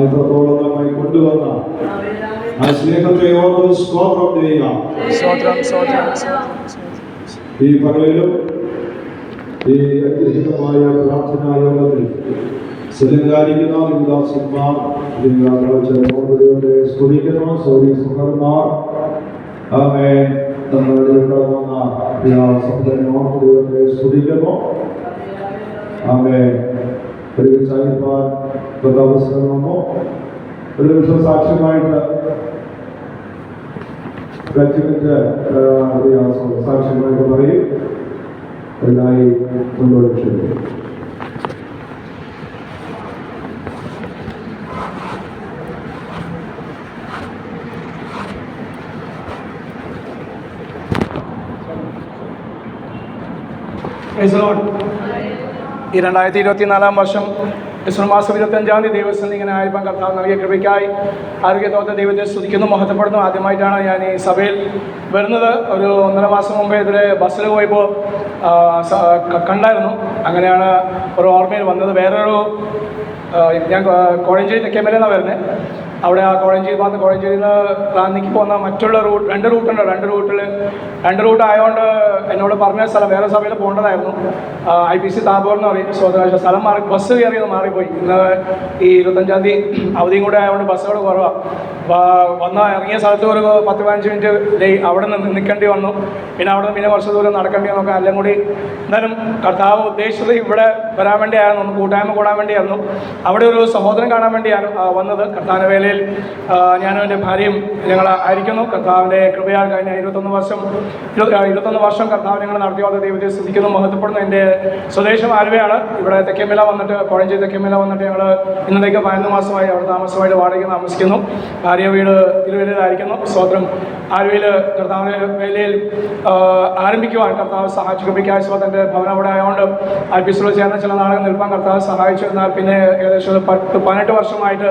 എത്രത്തോളം നമ്മെ കൊണ്ടുവന്ന ആ സ്നേഹത്തെ ഓർത്ത് സ്തോത്രം ചെയ്യുക. ഈ പകലിലും ഈ അനുഗ്രഹീതമായ പ്രാർത്ഥനാ യോഗത്തിൽ ശിലങ്കാരിക്കുന്ന യുവദാസന്മാർ സ്തുതിക്കുന്നു. സൗരി സുഹർമാർ തങ്ങളുടെ വന്ന സഹോദരന്മാർ സ്തുതിക്കുന്നു. ഒരുമിച്ചായിരിക്കാൻ അവസരം വന്നു. ഒരു നിമിഷം സാക്ഷ്യമായിട്ട് സാക്ഷ്യമായിട്ട് പറയും. അതിനായി മുന്നോട്ട് ക്ഷണിക്കും. ഈ 2024 വർഷം ഡിസംബർ മാസം 25 ദിവസം ഇങ്ങനെ ആയിരിക്കാൻ കർത്താവ് നൽകിയ കൃപയ്ക്കായി ആരോഗ്യത്തോടെ ദൈവത്തെ സ്തുതിക്കുന്നു, മഹത്വപ്പെടുന്നു. ആദ്യമായിട്ടാണ് ഞാൻ ഈ സഭയിൽ വരുന്നത്. ഒരു 1.5 മാസം മുമ്പേ ഇതിലെ ബസ്സിൽ പോയപ്പോൾ കണ്ടായിരുന്നു. അങ്ങനെയാണ് ഒരു ഓർമ്മയിൽ വന്നത്. വേറൊരു ഞാൻ കോഴഞ്ചേരി തെക്കേമലയെന്നാണ് വരുന്നത്. അവിടെ ആ കോഴഞ്ചേരി ഭാഗത്ത് കോഴഞ്ചേരിയിൽ നിന്ന് റാന്നിക്ക് പോകുന്ന മറ്റുള്ള രണ്ട് റൂട്ടുണ്ട്. രണ്ട് റൂട്ട് ആയതുകൊണ്ട് എന്നോട് പറഞ്ഞ സ്ഥലം വേറെ സഭയിൽ പോകേണ്ടതായിരുന്നു. IPC താബോർ എന്ന് പറയും. സ്ഥലം മാറി, ബസ് കയറിയത് മാറിപ്പോയി. ഇന്ന് ഈ 25 തീയതി അവധിയും കൂടെ ആയതുകൊണ്ട് ബസ്സുകൾ കുറവാണ്. അപ്പോൾ ഇറങ്ങിയ സ്ഥലത്ത് ഒരു 10-15 മിനിറ്റ് അവിടെ നിന്ന് നിൽക്കേണ്ടി വന്നു. പിന്നെ അവിടെ നിന്ന് പിന്നെ കുറച്ച് ദൂരം നടക്കേണ്ടി വന്നൊക്കെ എല്ലാം കൂടി. എന്നാലും കർത്താവ് ഉദ്ദേശിച്ചത് ഇവിടെ വരാൻ വേണ്ടിയായിരുന്നു, ഒന്ന് കൂട്ടായ്മ കൂടാൻ വേണ്ടിയായിരുന്നു. അവിടെ ഒരു സഹോദരൻ കാണാൻ വേണ്ടിയാണ് വന്നത്. കർത്താവിൻ്റെ വേലയിൽ ഞാനും എൻ്റെ ഭാര്യയും ഞങ്ങൾ ആയിരിക്കുന്നു. കർത്താവിൻ്റെ കൃപയാൽ കഴിഞ്ഞ 21 വർഷം കർത്താവ് ഞങ്ങൾ നടത്തി വന്ന ദൈവത്തെ സ്തുതിക്കുന്നു, മഹത്വപ്പെടുന്നു. എൻ്റെ സ്വദേശം ആലുവയാണ്. ഇവിടെ തെക്കേമല വന്നിട്ട് കോഴഞ്ചേരി തെക്കേമല വന്നിട്ട് ഞങ്ങൾ ഇന്നത്തേക്ക് 11 മാസമായി അവിടെ താമസമായിട്ട് വാടകയ്ക്ക് താമസിക്കുന്നു. ഭാര്യ വീട് തിരുവല്ലയിലായിരിക്കുന്നു. സ്വതന്ത്രം ആലുവയിൽ കർത്താവിൻ്റെ വേലയിൽ ആരംഭിക്കുവാൻ കർത്താവ് സഹായിച്ചു. കൃപയ്ക്കായി സ്വതൻ്റെ ഭവനം അവിടെ ആയതുകൊണ്ട് IPCയിൽ ചേർന്ന ചില നാളുകൾ നിൽപ്പാൻ കർത്താവ് സഹായിച്ചു. എന്നാൽ പിന്നെ ഏകദേശം 18 വർഷമായിട്ട്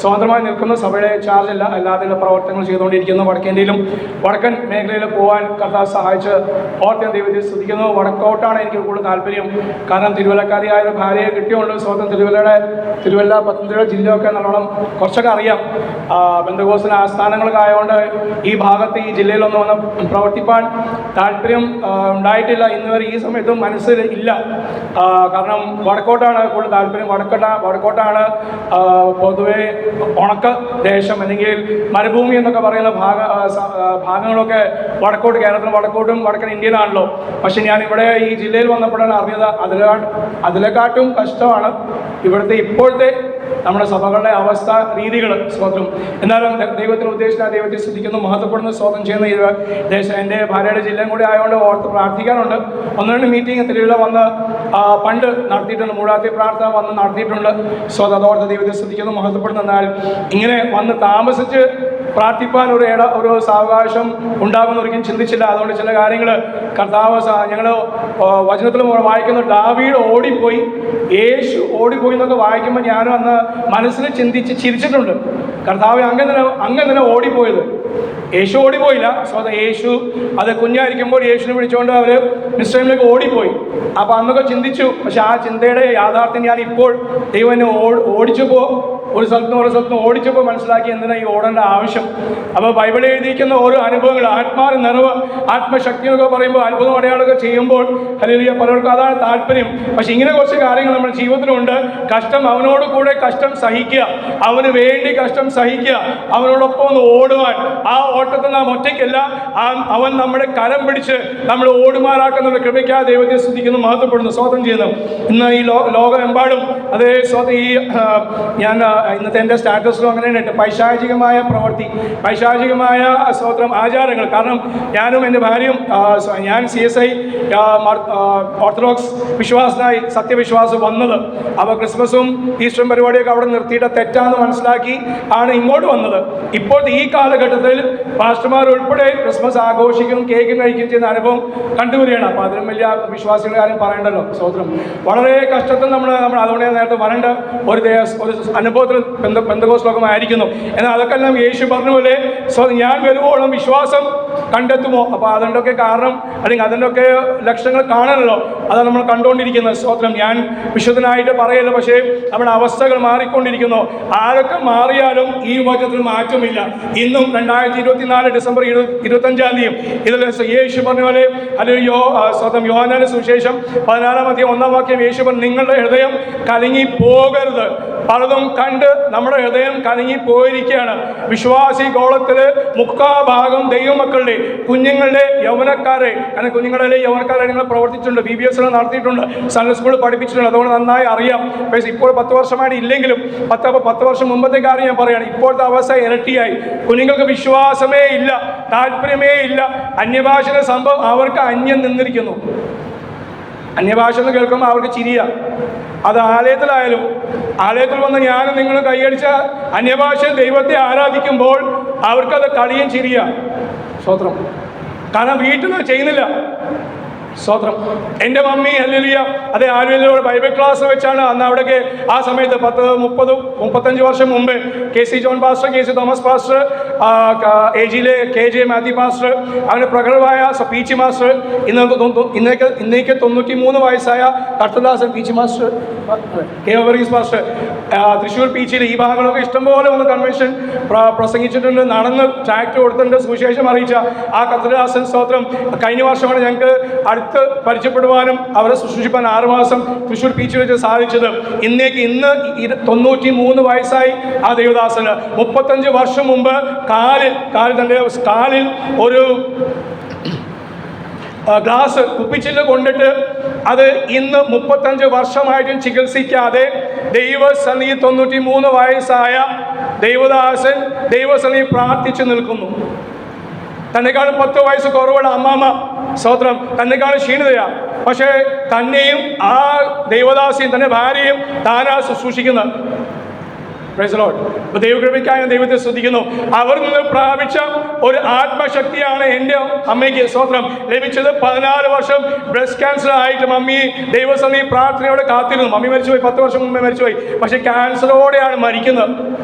സ്വതന്ത്രമായി നിൽക്കുന്ന സഭയുടെ ചാർജല്ല, അല്ലാതെയുള്ള പ്രവർത്തനങ്ങൾ ചെയ്തുകൊണ്ടിരിക്കുന്നു. വടക്കേന്ത്യയിലും വടക്കൻ മേഖലയിൽ പോകാൻ കർത്താവ് സഹായിച്ച് ഓർത്ത് ദൈവത്തെ സ്തുതിക്കുന്നു. വടക്കോട്ടാണ് എനിക്ക് കൂടുതൽ താല്പര്യം. കാരണം തിരുവല്ലക്കാരിയായ ഒരു ഭാര്യയെ കിട്ടിയുകൊണ്ട് സ്വന്തം തിരുവല്ല പത്തനംതിട്ട ജില്ലയൊക്കെ നല്ലോണം കുറച്ചൊക്കെ അറിയാം. ബന്ധുക്കോസിന് ആസ്ഥാനങ്ങളൊക്കെ ആയതുകൊണ്ട് ഈ ഭാഗത്ത് ഈ ജില്ലയിലൊന്നും വന്ന് പ്രവർത്തിപ്പാൻ താല്പര്യം ഉണ്ടായിട്ടില്ല. ഇന്ന് വരെ ഈ സമയത്തും മനസ്സിൽ ഇല്ല. കാരണം വടക്കോട്ടാണ് കൂടുതൽ താല്പര്യം. വടക്കോട്ടാണ് പൊതുവെ ഉണക്ക ദേശം അല്ലെങ്കിൽ മരുഭൂമി എന്നൊക്കെ പറയുന്ന ഭാഗങ്ങളൊക്കെ വടക്കോട്ട്, കേരളത്തിൽ വടക്കോട്ടും വടക്കൻ ഇന്ത്യയിലാണല്ലോ. പക്ഷെ ഞാൻ ഇവിടെ ഈ ജില്ലയിൽ വന്നപ്പോഴാണ് അറിഞ്ഞത് അതിലെക്കാട്ടും കഷ്ടമാണ് ഇവിടുത്തെ ഇപ്പോഴത്തെ നമ്മുടെ സഭകളുടെ അവസ്ഥ, രീതികൾ. സ്വതന്ത്രം എന്നാലും ദൈവത്തിന് ഉദ്ദേശിച്ച ദൈവത്തെ സ്തുതിക്കുന്നു, മഹത്വപ്പെടുന്ന സ്വതന്ത്രം ചെയ്യുന്ന ഈ ദേശം എൻ്റെ ഭാര്യയുടെ ജില്ലയും കൂടി ആയതുകൊണ്ട് ഓർത്ത് പ്രാർത്ഥിക്കാനുണ്ട്. 1-2 മീറ്റിംഗ് തിരുവില്ല വന്ന് പണ്ട് നടത്തിയിട്ടുണ്ട്. മൂടാത്തി പ്രാർത്ഥന വന്ന് നടത്തിയിട്ടുണ്ട്. അതോർത്ത് ദൈവത്തെ സ്തുതിക്കുന്നു, മഹത്വപ്പെടുന്നു. എന്നാൽ ഇങ്ങനെ വന്ന് താമസിച്ച് പ്രാർത്ഥിപ്പാൻ ഒരു സാവകാശം ഉണ്ടാകുമെന്ന് ഒരിക്കലും ചിന്തിച്ചില്ല. അതുകൊണ്ട് ചില കാര്യങ്ങൾ കർത്താവ് ഞങ്ങൾ വചനത്തിൽ വായിക്കുന്നു. ദാവീദ് ഓടിപ്പോയി, യേശു ഓടിപ്പോയി എന്നൊക്കെ വായിക്കുമ്പോൾ ഞാനും അന്ന് മനസ്സിൽ ചിന്തിച്ച് ചിരിച്ചിട്ടുണ്ട്. കർത്താവ് അങ്ങനെ ഓടിപ്പോയത്. യേശു ഓടിപ്പോയില്ല. യേശു അത് കുഞ്ഞായിരിക്കുമ്പോൾ യേശുവിനെ വിളിച്ചുകൊണ്ട് അവർ മിസ്രൈമിലേക്ക് ഓടിപ്പോയി. അപ്പോൾ അന്നൊക്കെ ചിന്തിച്ചു. പക്ഷെ ആ ചിന്തയുടെ യാഥാർത്ഥ്യം ഞാൻ ഇപ്പോൾ ദൈവനെ ഓടിച്ചപ്പോൾ ഒരു സ്ഥലത്തും ഓടിച്ചപ്പോൾ മനസ്സിലാക്കി എന്തിനാ ഈ ഓടേണ്ട ആവശ്യം. അപ്പോൾ ബൈബിളിൽ എഴുതിയിരിക്കുന്ന ഓരോ അനുഭവങ്ങൾ, ആത്മാവിന് നിറവ്, ആത്മശക്തി എന്നൊക്കെ പറയുമ്പോൾ അത്ഭുതം അടയാളമൊക്കെ ചെയ്യുമ്പോൾ ഹല്ലേലൂയ പലർക്കും അതാണ് താല്പര്യം. പക്ഷെ ഇങ്ങനെ കുറച്ച് കാര്യങ്ങൾ നമ്മുടെ ജീവിതത്തിലുണ്ട്. കഷ്ടം, അവനോട് കൂടെ കഷ്ടം സഹിക്കുക, അവന് വേണ്ടി കഷ്ടം സഹിക്കുക, അവനോടൊപ്പം ഒന്ന് ഓടുവാൻ. ആ ഓട്ടത്തിൽ നാം ഒറ്റയ്ക്കല്ല, അവൻ നമ്മുടെ കരം പിടിച്ച് നമ്മൾ ഓടുമാറാക്കുന്ന കൃപയ്ക്കാ ദൈവത്തെ സ്തുതിക്കുന്നു, മഹത്വപ്പെടുന്നു, സ്വതന്ത്രം ചെയ്യുന്നു. ഇന്ന് ഈ ലോകമെമ്പാടും അതേ ഈ ഞാൻ ഇന്നത്തെ എൻ്റെ സ്റ്റാറ്റസിലും അങ്ങനെയുണ്ട്. പൈശാചികമായ പ്രവൃത്തി, പൈശാചികമായ സ്വതന്ത്രം ആചാരങ്ങൾ. കാരണം ഞാനും എൻ്റെ ഭാര്യയും ഞാൻ CSI ഓർത്തഡോക്സ് വിശ്വാസനായി സത്യവിശ്വാസം വന്നത്. അപ്പോൾ ക്രിസ്മസും ഈസ്റ്ററും പരിപാടിയൊക്കെ അവിടെ നിർത്തിയിട്ട് തെറ്റാന്ന് മനസ്സിലാക്കി ആണ് ഇങ്ങോട്ട് വന്നത്. ഇപ്പോഴത്തെ ഈ കാലഘട്ടത്തിൽ പാസ്റ്റർമാർ ഉൾപ്പെടെ ക്രിസ്മസ് ആഘോഷിക്കും, കേക്കും കഴിക്കുകയും ചെയ്യുന്ന അനുഭവം കണ്ടുവരികയാണ്. അപ്പോൾ അതിലും വലിയ വിശ്വാസികളുടെ കാര്യം പറയണ്ടല്ലോ. സ്വതന്ത്രം വളരെ കഷ്ടത്തിൽ നമ്മൾ അതുകൊണ്ട് നേരത്തെ വരേണ്ട ഒരു അനുഭവത്തിൽ പെന്തക്കോസ്ത് ലോകമായിരിക്കുന്നു. എന്നാൽ അതൊക്കെ എല്ലാം യേശു പറഞ്ഞ പോലെ ഞാൻ വരുവോളം വിശ്വാസം കണ്ടെത്തുമോ? അപ്പോൾ അതിൻ്റെയൊക്കെ കാരണം അല്ലെങ്കിൽ അതിൻ്റെയൊക്കെ ലക്ഷണങ്ങൾ കാണണമല്ലോ. അതാണ് നമ്മൾ കണ്ടുകൊണ്ടിരിക്കുന്നത്. സ്തോത്രം. ഞാൻ വിശുദ്ധനായിട്ട് പറയല്ല, പക്ഷേ നമ്മുടെ അവസ്ഥകൾ മാറിക്കൊണ്ടിരിക്കുന്നു. ആരൊക്കെ മാറിയാലും ഈ വചനത്തിൽ മാറ്റമില്ല. ഇന്നും 2024 ഡിസംബർ 25 ഇതിൽ യേശു പറഞ്ഞ പോലെ സ്വന്തം യോഹന്നാന്റെ സുവിശേഷം 16-1 യേശു പറഞ്ഞു, നിങ്ങളുടെ ഹൃദയം കലങ്ങി പോകരുത്. പലതും കണ്ട് നമ്മുടെ ഹൃദയം കലങ്ങി പോയിരിക്കുകയാണ്. വിശ്വാസി ഗോളത്തില് 3/4 ദൈവമക്കളുടെ കുഞ്ഞുങ്ങളുടെ യൗവനക്കാരെ, കാരണം കുഞ്ഞുങ്ങളുടെ യൗവനക്കാരെ നിങ്ങൾ പ്രവർത്തിച്ചിട്ടുണ്ട്, BBS നടത്തിയിട്ടുണ്ട്, സൺഡേ സ്കൂളിൽ പഠിപ്പിച്ചിട്ടുണ്ട്, അതുകൊണ്ട് നന്നായി അറിയാം. പക്ഷേ ഇപ്പോൾ 10 വർഷമായിട്ട് ഇല്ലെങ്കിലും 10 വർഷം മുമ്പത്തെ കാര്യം ഞാൻ പറയുകയാണ്. ഇപ്പോഴത്തെ അവസ്ഥ ഇരട്ടിയായി. കുഞ്ഞുങ്ങൾക്ക് വിശ്വാസമേ ഇല്ല, താല്പര്യമേ ഇല്ല. അന്യഭാഷയുടെ സംഭവം അവർക്ക് അന്യം നിന്നിരിക്കുന്നു. അന്യഭാഷ എന്ന് കേൾക്കുമ്പോൾ അവർക്ക് ചിരിയ. അത് ആലയത്തിൽ വന്ന് ഞാനും നിങ്ങളും കൈയടിച്ച അന്യഭാഷ ദൈവത്തെ ആരാധിക്കുമ്പോൾ അവർക്കത് കളിയും ചിരിയ. സ്തോത്രം. കാരണം വീട്ടിൽ ചെയ്യുന്നില്ല. സ്തോത്രം. എൻ്റെ മമ്മി ഹല്ലേലൂയ അതേ ആലുവയിലൂടെ ബൈബിൾ ക്ലാസ് വെച്ചാണ് അന്ന് അവിടേക്ക് ആ സമയത്ത് 30-35 വർഷം മുമ്പ് KC John pastor, KC Thomas pastor, AGയിലെ KJ മാത്യു പാസ്റ്റർ, അങ്ങനെ പ്രഗത്ഭമായ പീച്ചി മാസ്റ്റർ, ഇന്നേക്ക് 93 വയസ്സായ കർത്തദാസൻ Peechi master, KO Varghese pastor, Thrissur പീച്ചിയിൽ ഈ ഭാഗങ്ങളൊക്കെ ഇഷ്ടംപോലെ ഒന്ന് കൺവെൻഷൻ പ്രസംഗിച്ചിട്ടുണ്ട്, നടന്ന് ട്രാക്ട് കൊടുത്തിട്ടുണ്ട്, സുവിശേഷം അറിയിച്ച ആ കർത്തദാസൻ. സ്തോത്രം. കഴിഞ്ഞ വർഷമാണ് ഞങ്ങൾക്ക് അടുത്ത് പരിചയപ്പെടുവാനും അവരെ ശുശ്രൂഷിപ്പാൻ 6 മാസം തൃശ്ശൂർ പീച്ചിൽ വെച്ച് സാധിച്ചത്. ഇന്ന് 93 വയസ്സായി ആ ദേവദാസന്. 35 വർഷം മുമ്പ് കാലിൽ ഒരു ഗ്ലാസ് കുപ്പിച്ചില്ല് കൊണ്ടിട്ട് അത് ഇന്ന് 35 വർഷമായിട്ടും ചികിത്സിക്കാതെ ദൈവസന്നിധി 93 വയസ്സായ ദൈവദാസൻ ദൈവസന്നിധി പ്രാർത്ഥിച്ചു നിൽക്കുന്നു. തന്നെക്കാളും 10 വയസ്സ് കുറവുള്ള അമ്മാമ്മ, സ്തോത്രം, തന്നെക്കാളും ക്ഷീണിതയാ. പക്ഷേ തന്നെയും ആ ദൈവദാസിയും തൻ്റെ ഭാര്യയും താനാ ശുശ്രൂഷിക്കുന്നത്. Praise the Lord. അപ്പോൾ ദൈവകൃപയ്ക്കായി ഞാൻ ദൈവത്തെ സ്തുതിക്കുന്നു. അവർ നിന്ന് പ്രാപിച്ച ഒരു ആത്മശക്തിയാണ് എൻ്റെ അമ്മയ്ക്ക് സ്തോത്രം ലഭിച്ചത്. 14 വർഷം ബ്രസ്റ്റ് ക്യാൻസർ ആയിട്ട് മമ്മി ദൈവസന്നിധി പ്രാർത്ഥനയോടെ കാത്തിരുന്നു. മമ്മി മരിച്ചുപോയി, 10 വർഷം മുമ്പേ മരിച്ചുപോയി. പക്ഷേ ക്യാൻസറോടെയാണ് മരിക്കുന്നത്.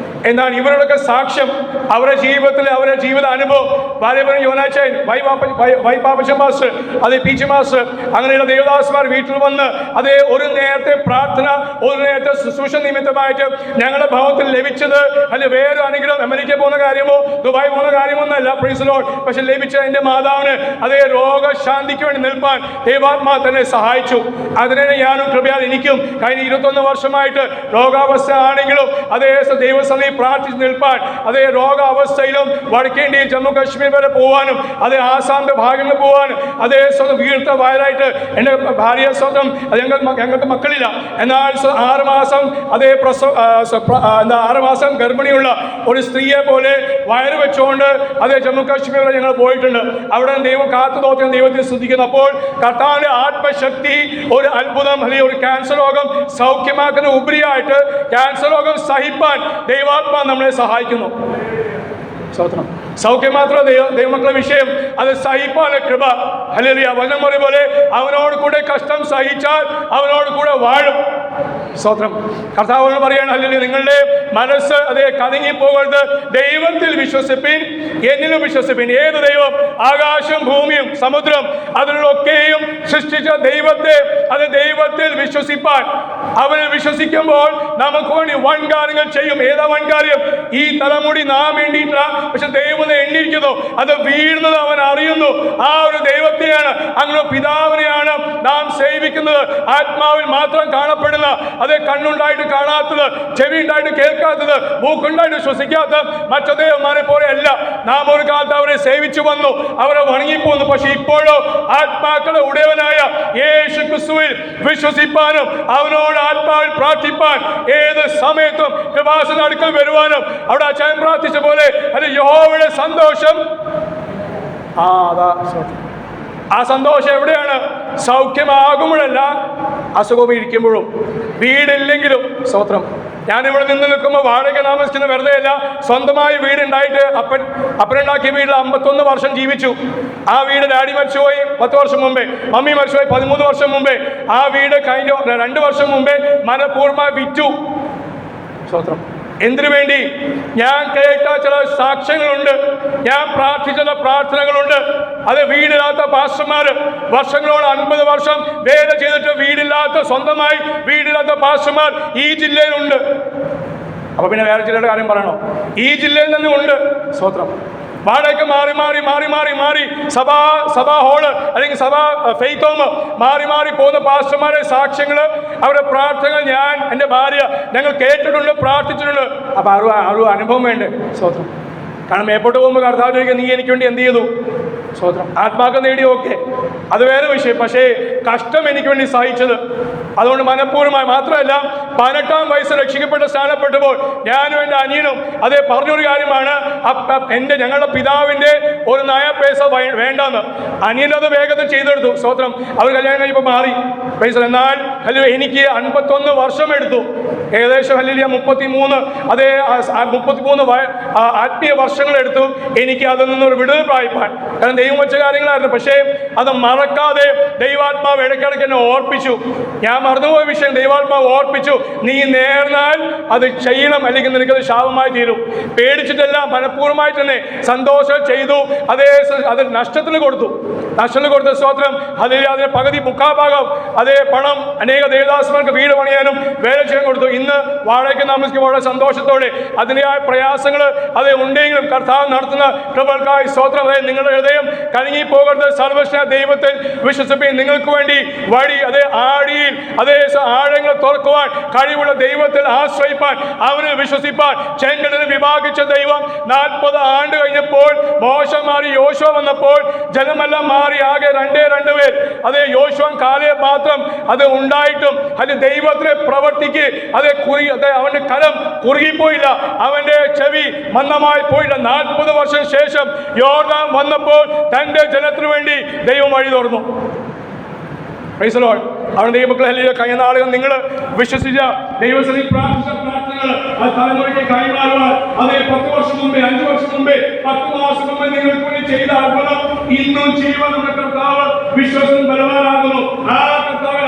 എന്നാൽ ഇവരുടെയൊക്കെ സാക്ഷ്യം, അവരുടെ ജീവിതത്തിൽ അവരുടെ ജീവിത അനുഭവം, ഭാര്യപുരം യോനാച്ചൻ, വൈപാപ്പച്ചൻ മാസ്റ്റർ, അതേ പീച്ചി മാസ്റ്റർ, അങ്ങനെയുള്ള ദേവദാസന്മാർ വീട്ടിൽ വന്ന് അതേ ഒരു നേരത്തെ പ്രാർത്ഥന, ഒരു നേരത്തെ ശുശ്രൂഷ നിമിത്തമായിട്ട് ഞങ്ങളുടെ ഭവനത്തിൽ ലഭിച്ചത് അല്ലെ വേറെ അനുഗ്രഹം. അമേരിക്ക പോകുന്ന കാര്യമോ ദുബായ് പോകുന്ന കാര്യമോ ഒന്നല്ല. Praise the Lord. പക്ഷെ ലഭിച്ച എൻ്റെ മാതാവിന് അതേ രോഗശാന്തിക്ക് വേണ്ടി നിൽപ്പാൻ ദൈവാത്മാ തന്നെ സഹായിച്ചു. അതിനെ ഞാനും കൃപയാൽ എനിക്കും കഴിഞ്ഞ 21 വർഷമായിട്ട് രോഗാവസ്ഥ ആണെങ്കിലും അതേ ദൈവസന്നിധി പ്രാർത്ഥിച്ച് നിൽപ്പാൻ, അതേ രോഗാവസ്ഥയിലും വടക്കേന്ത്യയിൽ ജമ്മു കാശ്മീർ വരെ പോകാനും അതേ ആസാമിന്റെ ഭാഗങ്ങളിൽ പോകാനും അതേ സ്വന്തം വീഴ്ത്ത വയലായിട്ട് എൻ്റെ ഭാര്യ സ്വന്തം ഞങ്ങൾക്ക് മക്കളില്ല. എന്നാൽ 6 മാസം അതേ 6 മാസം ഗർഭിണിയുള്ള ഒരു സ്ത്രീയെ പോലെ വയറ് വെച്ചുകൊണ്ട് അതേ ജമ്മു കാശ്മീരിൽ ഞങ്ങൾ പോയിട്ടുണ്ട്. അവിടെ ദൈവം കാത്തു നോക്കിയ ദൈവത്തെ സ്തുതിക്കുന്നു. അപ്പോൾ കർത്താവിന്റെ ആത്മശക്തി ഒരു അത്ഭുതം അല്ലെങ്കിൽ ഒരു ക്യാൻസർ രോഗം സൗഖ്യമാക്കുന്ന ഉപരിയായിട്ട് ക്യാൻസർ രോഗം സഹിപ്പാൻ ദൈവാത്മാ നമ്മളെ സഹായിക്കുന്നു. സ്തോത്രം. സൗഖ്യം മാത്രം ദൈവമക്കളുടെ വിഷയം, അത് സഹിപ്പാനുള്ള കൃപ. ഹല്ലേലൂയ. വചനം പോലെ അവനോട് കൂടെ കഷ്ടം സഹിച്ചാൽ അവനോട് കൂടെ വാഴും. സ്തോത്രം. കർത്താവ് പറയാണ് ഹല്ലേലൂയ, നിങ്ങളുടെ മനസ്സ് അതേ കലങ്ങിപ്പോകരുത്, ദൈവത്തിൽ വിശ്വസിപ്പിൻ, എന്നിലും വിശ്വസിപ്പിൻ. ഏത് ദൈവം? ആകാശം ഭൂമിയും സമുദ്രം അതിലൊക്കെയും സൃഷ്ടിച്ച ദൈവത്തെ, അത് ദൈവത്തിൽ വിശ്വസിപ്പാൻ, അവനിൽ വിശ്വസിക്കുമ്പോൾ നമുക്ക് വേണ്ടി വൻകാര്യങ്ങൾ ചെയ്യും. ഏതാ വൻകാര്യം? ഈ തലമുടി നാം വേണ്ടിയിട്ടില്ല, പക്ഷെ ദൈവം എണ്ണിയിരിക്കുന്നു. അത് വീഴുന്നത് അവൻ അറിയുന്നു. ആ ഒരു ദൈവത്തെയാണ്, അങ്ങനെ പിതാവിനെയാണ് നാം സേവിക്കുന്നത്. ആത്മാവിൽ മാത്രം കാണപ്പെടുന്ന, അത് കണ്ണുണ്ടായിട്ട് കാണാത്തത്, ചെവി ഉണ്ടായിട്ട് കേൾക്കാത്തത്, മൂക്കുണ്ടായിട്ട് ശ്വസിക്കാത്ത മറ്റു ദൈവന്മാരെ പോലെ അല്ല. നാം ഒരു കാലത്ത് അവരെ സേവിച്ചു വന്നു, അവരെ വണങ്ങിപ്പോന്നു. പക്ഷെ ഇപ്പോഴോ ആത്മാക്കളുടെ ഉടയവനായ യേശു ക്രിസ്തുവിൽ വിശ്വസിപ്പാനും അവനോട് ആത്മാവിൽ പ്രാർത്ഥിപ്പാൻ ഏത് സമയത്തും കൃപാസന അടുക്കൽ വരുവാനും അവിടെ അച്ഛൻ പ്രാർത്ഥിച്ച പോലെ അത് യഹോവയുടെ സന്തോഷം. ആ സന്തോഷം എവിടെയാണ്? സൗഖ്യമാകുമ്പോഴല്ല, അസുഖം ഇരിക്കുമ്പോഴും. വീടില്ലെങ്കിലും സ്തോത്രം. ഞാനിവിടെ നിന്ന് നിൽക്കുമ്പോൾ വാടക താമസിക്കുന്ന വെറുതെ അല്ല, സ്വന്തമായി വീടുണ്ടായിട്ട് അപ്പനുണ്ടാക്കിയ വീട്ടിൽ 51 വർഷം ജീവിച്ചു. ആ വീട് ഡാഡി മരിച്ചുപോയി 10 വർഷം മുമ്പേ, മമ്മി മരിച്ചുപോയി 13 വർഷം മുമ്പേ. ആ വീട് കഴിഞ്ഞ 2 വർഷം മുമ്പേ മനഃപൂർവ്വമായി വിറ്റു. സ്തോത്രം. എന്തിനു വേണ്ടി? ഞാൻ കേട്ട ചില സാക്ഷ്യങ്ങളുണ്ട്, ഞാൻ പ്രാർത്ഥിച്ച ചില പ്രാർത്ഥനകളുണ്ട്. അത് വീടില്ലാത്ത പാസ്റ്റർമാർ വർഷങ്ങളോട് 50 വർഷം വേല ചെയ്തിട്ട് വീടില്ലാത്ത, സ്വന്തമായി വീടില്ലാത്ത പാസ്റ്റർമാർ ഈ ജില്ലയിലുണ്ട്. അപ്പൊ പിന്നെ വേറെ ജില്ലയുടെ കാര്യം പറയണോ? ഈ ജില്ലയിൽ തന്നെ ഉണ്ട്. സ്തോത്രം. വാടക മാറി മാറി മാറി മാറി മാറി സഭാ ഹാള് അല്ലെങ്കിൽ സഭാ ഫെയ്ത്ത് ഹോം മാറി മാറി പോകുന്ന പാസ്റ്റർമാരെ സാക്ഷ്യങ്ങൾ, അവരുടെ പ്രാർത്ഥനകൾ ഞാൻ, എൻ്റെ ഭാര്യ ഞങ്ങൾ കേട്ടിട്ടുണ്ട്, പ്രാർത്ഥിച്ചിട്ടുണ്ട്. അപ്പം അറിവ് അനുഭവം വേണ്ടേ? സ്തോത്രം. കാരണം മേപ്പോട്ട് പോകുമ്പോൾ കർത്താവ് ചോദിക്കുക, നീ എനിക്ക് വേണ്ടി എന്ത് ചെയ്തു? സ്തോത്രം. ആത്മാക്കം നേടി, ഓക്കെ, അത് വേറെ വിഷയം. പക്ഷേ കഷ്ടം എനിക്ക് വേണ്ടി സഹിച്ചത്, അതുകൊണ്ട് മനഃപൂർവ്വമായി. മാത്രമല്ല 18-ാം വയസ്സ് രക്ഷിക്കപ്പെട്ട് സ്ഥാനപ്പെട്ടപ്പോൾ ഞാനും എൻ്റെ അനിയനും അതേ പറഞ്ഞൊരു കാര്യമാണ്, ഞങ്ങളുടെ പിതാവിൻ്റെ ഒരു നയ പൈസ വേണ്ടെന്ന്. അനിയനത് വേഗത്തിൽ ചെയ്തെടുത്തു. സ്തോത്രം. അവർ കല്യാണം കഴിഞ്ഞപ്പോൾ മാറി പൈസ. എന്നാൽ എനിക്ക് 51 വർഷം എടുത്തു, ഏകദേശം 33 അതേ 33 ആത്മീയ വർഷങ്ങളെടുത്തു എനിക്ക് അതിൽ നിന്നൊരു വിടുതൽ പ്രാപിപ്പാൻ. കാരണം ദൈവം വെച്ച കാര്യങ്ങളായിരുന്നു. പക്ഷേ അത് മറക്കാതെ ദൈവാത്മാവ് ഇടയ്ക്കിടയ്ക്ക് എന്നെ ഓർപ്പിച്ചു. ഞാൻ മറന്നുപോയ വിഷയം ദൈവാത്മാവ് ഓർപ്പിച്ചു, നീ നേർന്നാൽ അത് ചെയ്യണം, അല്ലെങ്കിൽ നിനക്കത് ശാപമായി തീരും. പേടിച്ചിട്ടല്ല, മനഃപൂർവ്വമായി തന്നെ സന്തോഷം ചെയ്തു. അത് നഷ്ടത്തിന് കൊടുത്തു. സ്തോത്രം. അതിന് പകുതി മുക്കാഭാഗം അതേ പണം അനേക ദേവദാസന്മാർക്ക് വീട് പണിയാനും വേല ചെയ്യാൻ കൊടുത്തു. ഇന്ന് വാടകയ്ക്ക് താമസിക്കുമ്പോൾ വളരെ സന്തോഷത്തോടെ അതിൻ്റെതായ പ്രയാസങ്ങൾ അതേ ഉണ്ടെങ്കിലും കർത്താവ് നടത്തുന്ന കൃപകൾക്കായി സ്തോത്രം. അതേ നിങ്ങളുടെ ഹൃദയം കലങ്ങി പോകരുത്. സർവ്വശക്തനായ ദൈവത്തിൽ വിശ്വസിപ്പിൻ. നിങ്ങൾക്ക് വേണ്ടി വഴി അതേ ആഴിയിൽ അതേ ആഴങ്ങൾ തുറക്കുവാൻ കഴിവുള്ള ദൈവത്തിൽ ആശ്രയിപ്പാൻ, അവന് വിശ്വസിപ്പാൻ ചെങ്കടലിൽ വിഭാഗിച്ച ദൈവം 40 ആണ്ട് കഴിഞ്ഞപ്പോൾ മോശ മാറി യോശുവ വന്നപ്പോൾ ജനമെല്ലാം മാറി ആകെ 2 പേർ. അതേ യോശുവ കാലയെ മാത്രം അത് ഉണ്ടായിട്ടും അത് ദൈവത്തിലെ പ്രവർത്തിക്ക് അതേ അവന്റെ കരം കുറുകിപ്പോയില്ല, അവന്റെ ചെവി മന്ദമായി പോയില്ല. 40 വർഷം ശേഷം യോർദാൻ വന്നപ്പോൾ തന്റെ ജനത്തിനു വേണ്ടി ദൈവം വഴി തുറന്നു. Praise the Lord. അവരുടെ ദൈവമക്കളെ, കഴിഞ്ഞ നാളുകൾ നിങ്ങൾ വിശ്വസിച്ച ദൈവസഭയിൽ പ്രാർത്ഥിച്ച പ്രാർത്ഥനകൾ അത് തലമുറയ്ക്ക് കൈമാറുവാൻ അതേ 10 വർഷം മുമ്പേ, 5 വർഷം മുമ്പേ, 10 മാസം മുമ്പേ നിങ്ങൾക്ക് വേണ്ടി ചെയ്ത അത്ഭുതം ഇന്നും ചെയ്യുവാൻ നമ്മുടെ കർത്താവ് വിശ്വാസം ബലവാനാകുന്നു. ആ കർത്താവിൽ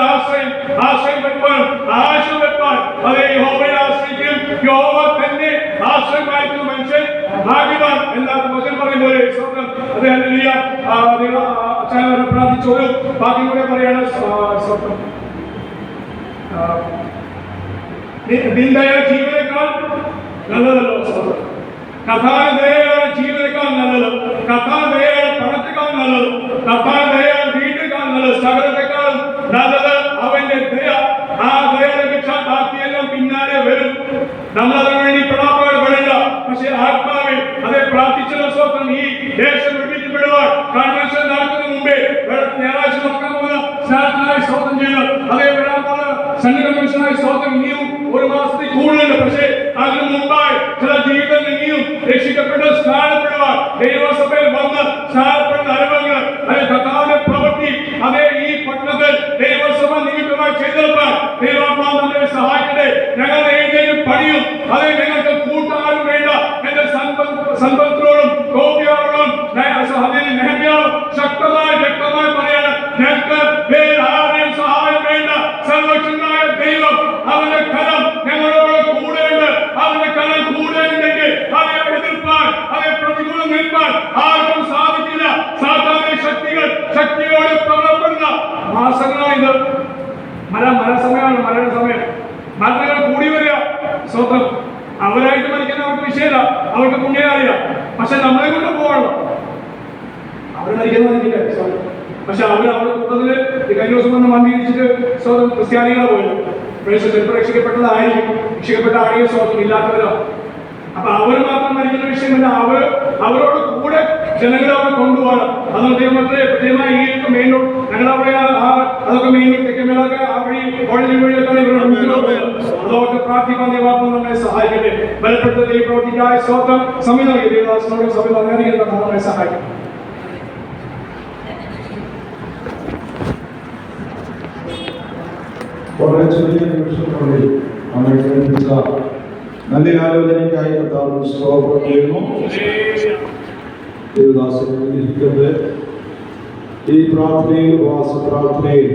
ആശ്രയം വെപ്പാൻ, ആശ വെപ്പാൻ അതേ യഹോവയെ ആശ്രയിക്കും. യഹോവ തന്നെ ആശ്രയമായിരിക്കുന്ന മനുഷ്യൻ ഭാഗ്യവാൻ എന്നാണ് വചനം പറയുമ്പോൾ. അതേ അച്ഛനെ പ്രാർത്ഥിച്ചോളൂ. ബാക്കി കൂടെ പറയാണ് സ്വപ്നം. നിന്ദയ ജീവനേക്കാൾ നല്ലതല്ലോ സ്വപ്നം. കഥാദയാണ് ജീവനേക്കാൾ നല്ലത്. കഥാദയാണ് പണത്തെക്കാൾ നല്ലത്. കഥാദയാണ് വീട്ടിനേക്കാൾ നല്ലത്. സകലത്തെക്കാളും നല്ലത് അവന്റെ ദയ. ആ ദയ ലഭിച്ചാൽ ബാക്കിയെല്ലാം പിന്നാലെ വരും. നമ്മളതിനു വേണ്ടി പെടാപ്പാടുപെടേണ്ട. പക്ഷേ ആത്മാവിൽ അതേ പ്രാർത്ഥിച്ചുള്ള സ്വപ്നം ഈ ദേശം വിടുവിക്കപ്പെടുവാൻ കൺവെൻഷൻ നടക്കുന്നതിന് മുമ്പേ ഞായറാഴ്ച നോക്കാൻ പോകുന്ന സ്നാനത്തിനായി സ്വപ്നം ചെയ്ത് അതേ വരാൻ പോകുന്ന സണ്ണി കൺവെൻഷനായി സ്വപ്നം ഇനിയും 1 മാസത്തിൽ കൂടുതലുണ്ട്. പക്ഷേ അതിനു മുമ്പായി ചില ജീവിതങ്ങൾ ഇനിയും രക്ഷിക്കപ്പെട്ട് സ്നാനപ്പെടുവാൻ ദൈവസഭയിൽ വന്ന് സ്നാനപ്പെടുന്ന അനുഭവങ്ങൾ അതേ കർത്താവിന്റെ പ്രവൃത്തി അതേ ഈ പട്ടണത്തിൽ ദൈവസഭ നിമിത്തമായി ചെയ്തെടുക്കാൻ ദൈവാത്മാവ് നമ്മെ സഹായിക്കട്ടെ. ഞങ്ങൾ ഏതെങ്കിലും പണിയും അതേ ഞങ്ങൾക്ക് കൂട്ടാനും വേണ്ട. എന്റെ സമ്പത്തിനോടും ഗോപിയാരോടും ശക്തമായി വ്യക്തമായി പറയാണ്, ഞങ്ങൾക്ക് വേറെ ആരെയും സഹായം വേണ്ട. സർവശക്തനായ ദൈവം അവന്റെ കരം ഞങ്ങളോട് കൂടെയുണ്ട്. അവന്റെ കരം കൂടെ ഉണ്ടെങ്കിൽ അവയെ എതിർപ്പാൻ, അവയെ പ്രതികൂലം നിൽപ്പാൻ ആർക്കും സാധിക്കില്ല. സാധാരണ ശക്തിയോട് പ്രബലപ്പെടുന്ന മാസങ്ങളാണിത്. മരണസമയമാണ്. മരണങ്ങൾ കൂടി വരിക. സ്വന്തം അവരായിട്ട് മരിക്കുന്നവർക്ക് വിഷയമില്ല, അവർക്ക് പുണ്യം അറിയാം. പക്ഷെ നമ്മളെ കൊണ്ട് പോകണം. അവർ മരിക്കുന്നവരില്ല. പക്ഷെ അവരുടെ കൂട്ടത്തില് കഴിഞ്ഞ ദിവസം വന്ന് മന്ദിരിച്ചിട്ട് സ്വന്തം ക്രിസ്ത്യാനികളെ പോയത് ചിലപ്പോൾ രക്ഷിക്കപ്പെട്ടതായിരിക്കും. രക്ഷിക്കപ്പെട്ട ആരെയും സ്വന്തം ഇല്ലാത്തവരോ. അപ്പൊ അവർ മാത്രം മരിക്കുന്ന വിഷയമല്ല, അവരോട് കൂടെ ജനങ്ങളെ അവിടെ കൊണ്ടുപോകണം. അതുകൊണ്ട് ദൈവമക്കളെ പ്രത്യേകമായി ഈ മെയിൻ റോഡ് ഞങ്ങളവിടെ അതൊക്കെ മെയിൻ റോഡ് തെക്കമേലൊക്കെ ആ വഴി കോളേജ് വഴിയൊക്കെ ഇവരുടെ അതൊക്കെ പ്രാർത്ഥിക്കാൻ ദൈവാത്മ നമ്മളെ സഹായിക്കട്ടെ. ബലപ്പെട്ട ദൈവപ്രവൃത്തിക്കായ സ്വന്തം സമയം നൽകി ദൈവദാസനോട് സമയം നൽകാതിരിക്കുന്ന നമ്മളെ സഹായിക്കും. വളരെ ചെറിയ നിമിഷങ്ങളിൽ നമ്മെ കേൾപ്പിച്ച നല്ല ആലോചനയ്ക്കായി കർത്താവിന് സ്തോത്രം ചെയ്യുന്നു. ദേവദാസനെ ഈ പ്രാർത്ഥനയിൽ ഉപവാസ പ്രാർത്ഥനയിൽ